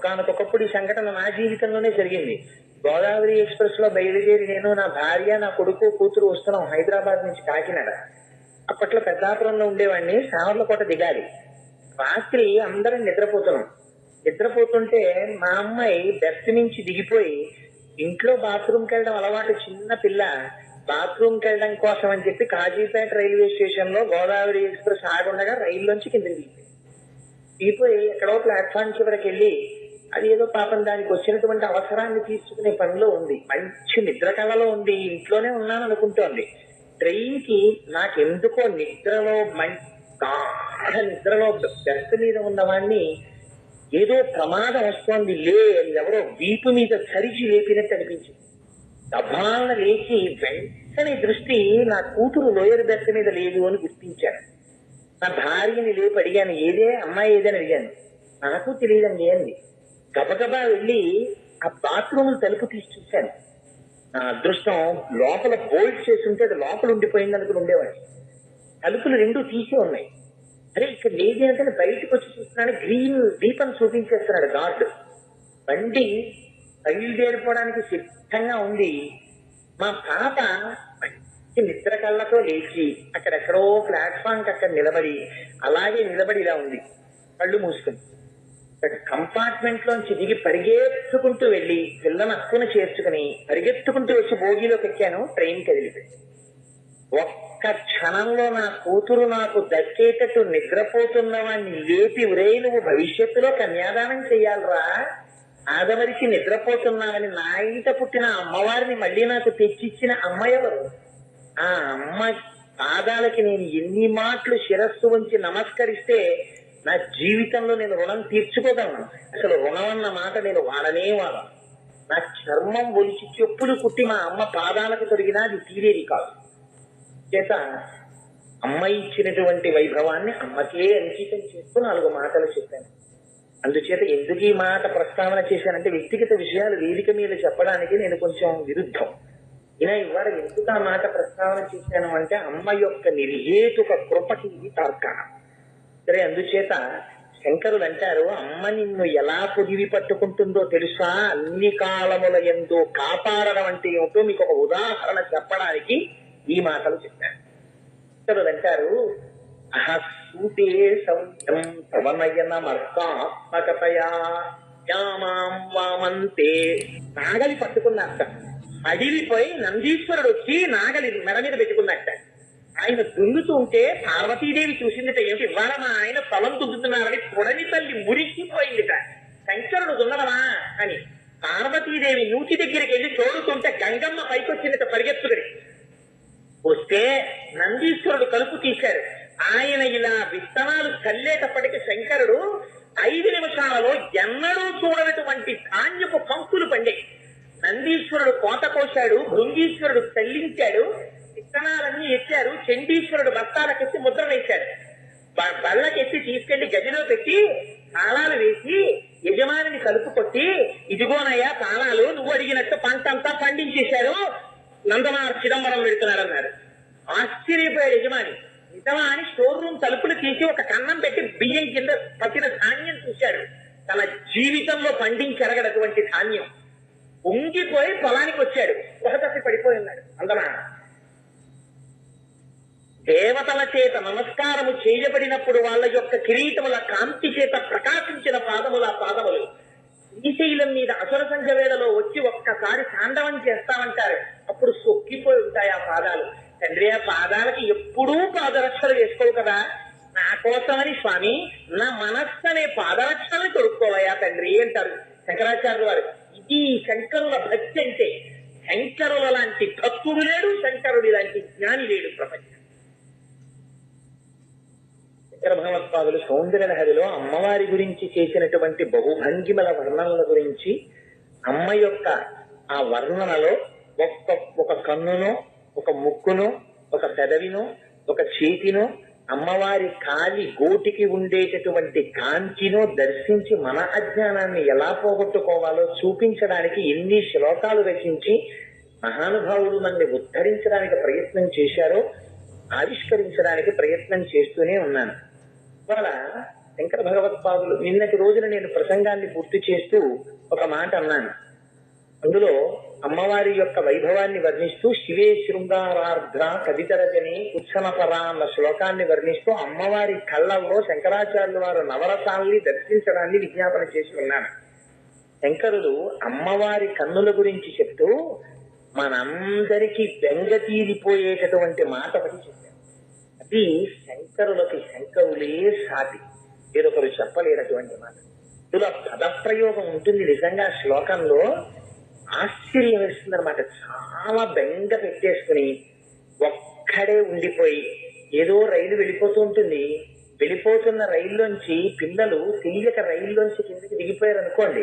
ఒకానొకప్పుడు ఈ సంఘటన నా జీవితంలోనే జరిగింది. గోదావరి ఎక్స్ప్రెస్ లో బయలుదేరి నేను, నా భార్య, నా కొడుకు, కూతురు వస్తున్నాం హైదరాబాద్ నుంచి కాకినాడ. అప్పట్లో పెద్దాపురంలో ఉండేవాడిని. సావర్లకోట దిగాలి. రాత్రి అందరం నిద్రపోతున్నాం. నిద్రపోతుంటే మా అమ్మాయి బెర్త్ నుంచి దిగిపోయి ఇంట్లో బాత్రూమ్కి వెళ్ళడం అలవాటు చిన్న పిల్ల. బాత్రూమ్కి వెళ్ళడం కోసం అని చెప్పి కాజీపేట రైల్వే స్టేషన్ లో గోదావరి ఎక్స్ప్రెస్ ఆగుండగా రైల్లోంచి కిందకి దిగిపోయి ఎక్కడో ప్లాట్ఫామ్ చివరికి వెళ్ళి అది ఏదో పాపం దానికి వచ్చినటువంటి అవసరాన్ని తీసుకునే పనిలో ఉంది. మంచి నిద్ర కళలో ఉంది. ఇంట్లోనే ఉన్నాను అనుకుంటోంది. ట్రైన్ కి నాకెందుకో నిద్రలో గాఢ నిద్రలో బెర్త్ మీద ఉన్నవాడిని ఏదో ప్రమాదం వస్తోంది లే అని ఎవరో వీపు మీద చరిచి లేపినట్టు అనిపించింది. దబాలను లేచి వెంటనే దృష్టి నా కూతురు లోయర్ బెర్త్ మీద లేదు అని గుర్తించాను. నా భార్యని లేపి అడిగాను, ఏదే అమ్మాయి ఏదని అడిగాను. నాకు తెలియదండి అంది. గబగబా వెళ్ళి ఆ బాత్రూమ్ తలుపు తీసి చూశాను. నా అదృష్టం లోపల బోల్ట్ చేసి ఉంటే అది లోపల ఉండిపోయింది అనుకుని ఉండేవాడి. తలుపులు రెండు తీసి ఉన్నాయి. అరే ఇక్కడ లేది అంటే బయటకు వచ్చి చూస్తున్నాడు. గ్రీన్ దీపం చూపించేస్తున్నాడు గార్డు. బండి బయలుదేరిపోవడానికి సిద్ధంగా ఉంది. మా పాప మంచి నిద్ర కళ్ళతో లేచి అక్కడెక్కడో ప్లాట్ఫామ్ కి అక్కడ నిలబడి అలాగే నిలబడి ఇలా ఉంది, కళ్ళు మూసుకుని. కంపార్ట్మెంట్ లోంచి దిగి పరిగెత్తుకుంటూ వెళ్ళి పిల్లని అక్కున చేర్చుకుని పరిగెత్తుకుంటూ వచ్చి బోగీలోకి ఎక్కాను. ట్రైన్ కదిలిపోయింది. ఒక్క క్షణంలో నా కూతురు నాకు దక్కేటట్టు నిద్రపోతున్న వాడిని లేపి, ఉరే నువ్వు భవిష్యత్తులో కన్యాదానం చెయ్యాలరా, ఆదమరికి నిద్రపోతున్నావని నా ఇంట పుట్టిన అమ్మవారిని మళ్ళీ నాకు తెచ్చిచ్చిన అమ్మ ఎవరు? ఆ అమ్మ పాదాలకి నేను ఎన్ని మాటలు శిరస్సు ఉంచి నమస్కరిస్తే నా జీవితంలో నేను రుణం తీర్చుకోగలను. అసలు రుణం అన్న మాట నేను వాడనే వాడను. నా చర్మం ఒలిచి చెప్పులు కుట్టి మా అమ్మ పాదాలకు తొడిగినా అది తీరేది కాదు. చేత అమ్మ ఇచ్చినటువంటి వైభవాన్ని అమ్మకే అంకితం చేస్తూ 4 మాటలు చెప్పాను. అందుచేత ఎందుకు ఈ మాట ప్రస్తావన చేశానంటే వ్యక్తిగత విషయాలు వేదిక మీద చెప్పడానికి నేను కొంచెం విరుద్ధం. ఇలా ఇవాళ ఎందుకు ఆ మాట ప్రస్తావన చేశాను అంటే అమ్మ యొక్క నిర్హేతుక కృపకి ఇది తార్కాణం. సరే, అందుచేత శంకరులు అంటారు, అమ్మ నిన్ను ఎలా పొదివి పట్టుకుంటుందో తెలుసా, అన్ని కాలముల యందు కాపాడడం అంటే ఏమిటో మీకు ఒక ఉదాహరణ చెప్పడానికి ఈ మాటలు చెప్పాను. శంకరులు అంటారు, అహసూతే సౌఖ్యం ప్రవనయన మర్కాత్మకతయా యామాం వామంతే. నాగలి పట్టుకున్నట్ట అడిలిపోయి నందీశ్వరుడు వచ్చి నాగలి మెడ మీద పెట్టుకున్నట్ట. ఆయన దున్నుతూ ఉంటే పార్వతీదేవి చూసిందిట, ఏమిటి ఇవాళ మా ఆయన పొలం దున్నుతున్నారని పొడని తల్లి మురిసిపోయిందిట. శంకరుడు దున్నడమా అని పార్వతీదేవి నూతి దగ్గరికి వెళ్ళి చూడుతుంటే గంగమ్మ పైకొచ్చిందిట పరిగెత్తుకుని. వస్తే నందీశ్వరుడు కలుపు తీశారు. ఆయన ఇలా విత్తనాలు చల్లేటప్పటికి శంకరుడు 5 నిమిషాలలో ఎన్నడూ చూడనటువంటి ధాన్యపు కంకులు పండే. నందీశ్వరుడు కోత కోశాడు, భృంగీశ్వరుడు చల్లించాడు, విత్తనాలన్నీ ఎత్తారు. చండీశ్వరుడు బస్తాలకెత్తి ముద్ర వేశాడు. బళ్ళకెత్తి తీసుకెళ్లి గదిలో పెట్టి తాళాలు వేసి యజమానిని కలుపు కొట్టి, ఇదిగోనయ్యా తాళాలు, నువ్వు అడిగినట్టు పంట అంతా పండించేశారు, నందమార్ చిదంబరం పెడుతున్నాడు అన్నాడు. ఆశ్చర్యపోయాడు యజమాని. నిజమా అని స్టోర్ రూమ్ తలుపులు తీసి ఒక కన్నం పెట్టి బియ్యం కింద పట్టిన ధాన్యం చూశాడు. తన జీవితంలో పండించరగనటువంటి ధాన్యం. ఉంగిపోయి పొలానికి వచ్చాడు. ఒకటసి పడిపోయి ఉన్నాడు అందమా. దేవతల చేత నమస్కారము చేయబడినప్పుడు వాళ్ళ యొక్క కిరీటముల కాంతి చేత ప్రకాశించిన పాదములు ఆ పాదములు. శ్రీశైలం మీద అసుర సంఘ వేళలో వచ్చి ఒక్కసారి తాండవం చేస్తామంటారు. అప్పుడు సొక్కిపోయి ఉంటాయి ఆ పాదాలు. తండ్రి, ఆ పాదాలకి ఎప్పుడూ పాదరక్షలు వేసుకోవు కదా, నా కోసమని స్వామి నా మనస్సు అనే పాదరక్షల్ని తొడుక్కోవయా తండ్రి అంటారు శంకరాచార్యుల వారు. ఇది శంకరుల భక్తి అంటే. శంకరుల లాంటి భక్తుడు లేడు, శంకరుడి లాంటి జ్ఞాని లేడు ప్రపంచం. శంకర భగవత్పాదులు సౌందర్య లహరిలో అమ్మవారి గురించి చేసినటువంటి బహుభంగిమల వర్ణనల గురించి, అమ్మ యొక్క ఆ వర్ణనలో ఒక కన్నునో, ఒక ముక్కునో, ఒక పెదవినో, ఒక చేతినో, అమ్మవారి కాలి గోటికి ఉండేటటువంటి కాంతినో దర్శించి మన అజ్ఞానాన్ని ఎలా పోగొట్టుకోవాలో చూపించడానికి ఎన్ని శ్లోకాలు రచించి మహానుభావులు మనల్ని ఉద్ధరించడానికి ప్రయత్నం చేశారో ఆవిష్కరించడానికి ప్రయత్నం చేస్తూనే ఉన్నాను. ఇవాళ శంకర భగవత్పాదులు నిన్నటి రోజున నేను ప్రసంగాన్ని పూర్తి చేస్తూ ఒక మాట అన్నాను. అందులో అమ్మవారి యొక్క వైభవాన్ని వర్ణిస్తూ శివే శృంగారార్ధ్ర కవితరజని ఉత్సనపర అన్న శ్లోకాన్ని వర్ణిస్తూ అమ్మవారి కళ్ళల్లో శంకరాచార్యుల వారు నవరసాల్ని దర్శించడాన్ని విజ్ఞాపన చేసి ఉన్నాను. శంకరులు అమ్మవారి కన్నుల గురించి చెప్తూ మనందరికీ బెంగ తీరిపోయేటటువంటి మాట ఒకటి చెప్పారు. అది శంకరులకి శంకరులే సాటి, వేరొకరు చెప్పలేనటువంటి మాట. ఇందులో పదప్రయోగం ఉంటుంది నిజంగా శ్లోకంలో, ఆశ్చర్యం వేస్తుంది అనమాట. చాలా బెంగ పెట్టేసుకుని ఒక్కడే ఉండిపోయి, ఏదో రైలు వెళ్ళిపోతూ ఉంటుంది, వెళ్ళిపోతున్న రైల్లోంచి పిల్లలు తెలియక రైల్లోంచి కిందకి దిగిపోయారు అనుకోండి,